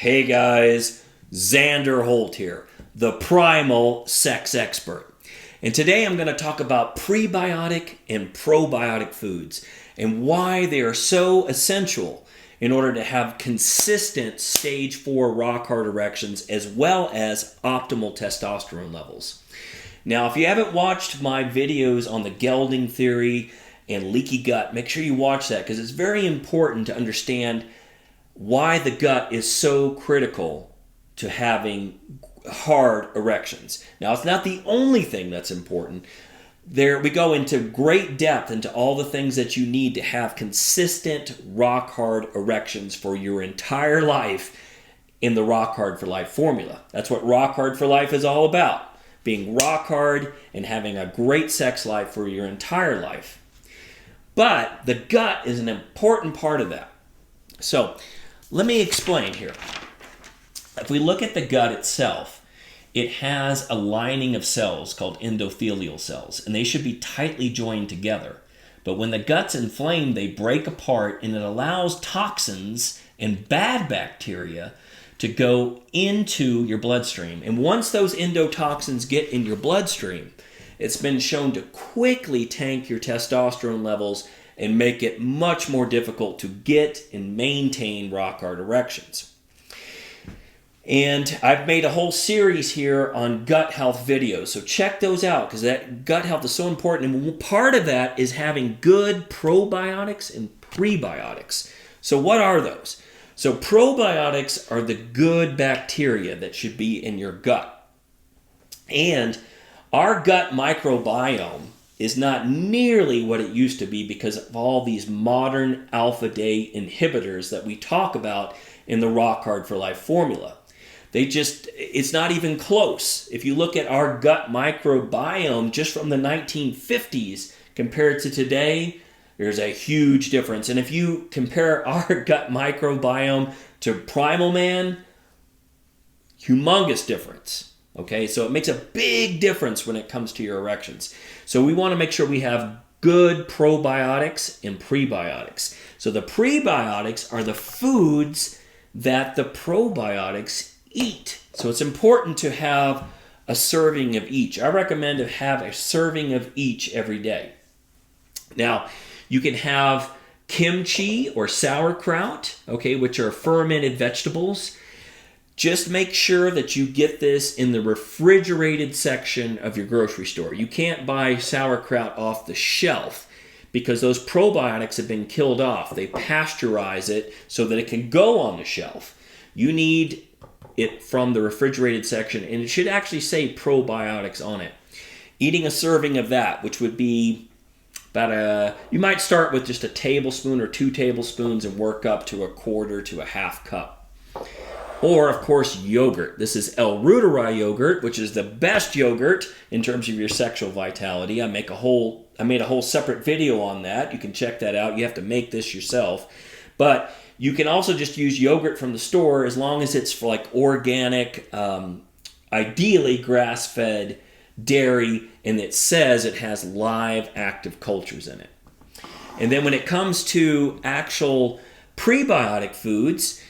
Hey guys, Xander Holt here, the primal sex expert. And today I'm going to talk about prebiotic and probiotic foods and why they are so essential in order to have consistent stage 4 rock hard erections as well as optimal testosterone levels. Now, if you haven't watched my videos on the gelding theory and leaky gut, make sure you watch that because it's very important to understand why the gut is so critical to having hard erections. Now, it's not the only thing that's important. There we go into great depth into all the things that you need to have consistent rock hard erections for your entire life in the Rock Hard for Life formula. That's what Rock Hard for Life is all about. Being rock hard and having a great sex life for your entire life. But the gut is an important part of that. So, let me explain here. If we look at the gut itself, it has a lining of cells called endothelial cells, and they should be tightly joined together. But when the gut's inflamed, they break apart, and it allows toxins and bad bacteria to go into your bloodstream. And once those endotoxins get in your bloodstream, it's been shown to quickly tank your testosterone levels and make it much more difficult to get and maintain rock hard erections. And I've made a whole series here on gut health videos, so check those out because that gut health is so important. And part of that is having good probiotics and prebiotics. So what are those? So probiotics are the good bacteria that should be in your gut. And our gut microbiome is not nearly what it used to be because of all these modern alpha day inhibitors that we talk about in the Rock Hard for Life formula. It's not even close. If you look at our gut microbiome just from the 1950s compared to today, there's a huge difference. And if you compare our gut microbiome to primal man, humongous difference. Okay, so it makes a big difference when it comes to your erections. So we want to make sure we have good probiotics and prebiotics. So the prebiotics are the foods that the probiotics eat. So it's important to have a serving of each. I recommend to have a serving of each every day. Now, you can have kimchi or sauerkraut, okay, which are fermented vegetables. Just make sure that you get this in the refrigerated section of your grocery store. You can't buy sauerkraut off the shelf because those probiotics have been killed off. They pasteurize it so that it can go on the shelf. You need it from the refrigerated section, and it should actually say probiotics on it. Eating a serving of that, which would be you might start with just a tablespoon or 2 tablespoons and work up to a quarter to a half cup. Or, of course, yogurt. This is L-Reuteri yogurt, which is the best yogurt in terms of your sexual vitality. I made a whole separate video on that. You can check that out. You have to make this yourself. But you can also just use yogurt from the store as long as it's for like organic, ideally grass-fed dairy, and it says it has live active cultures in it. And then when it comes to actual prebiotic foods,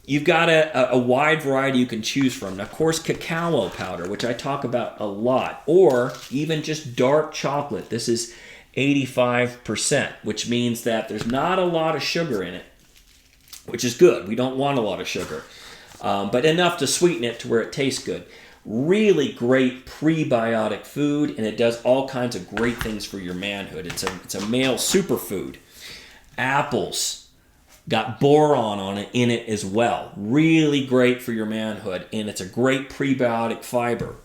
you've got a wide variety you can choose from. Now, of course, cacao powder, which I talk about a lot, or even just dark chocolate. This is 85%, which means that there's not a lot of sugar in it, which is good. We don't want a lot of sugar, but enough to sweeten it to where it tastes good. Really great prebiotic food, and it does all kinds of great things for your manhood. It's a male superfood. Apples. Got boron in it as well. Really great for your manhood, and it's a great prebiotic fiber.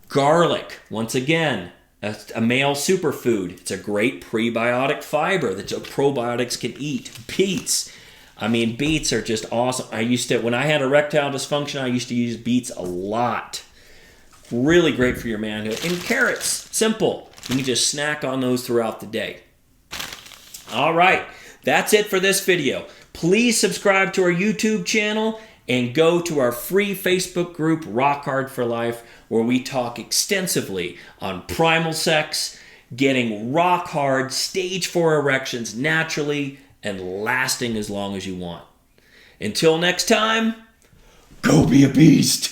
Garlic, once again, a male superfood. It's a great prebiotic fiber that probiotics can eat. Beets. I mean, beets are just awesome. When I had erectile dysfunction, I used to use beets a lot. Really great for your manhood. And carrots, simple. You can just snack on those throughout the day. All right. That's it for this video. Please subscribe to our YouTube channel and go to our free Facebook group, Rock Hard for Life, where we talk extensively on primal sex, getting rock hard stage 4 erections naturally, and lasting as long as you want. Until next time, Go be a beast.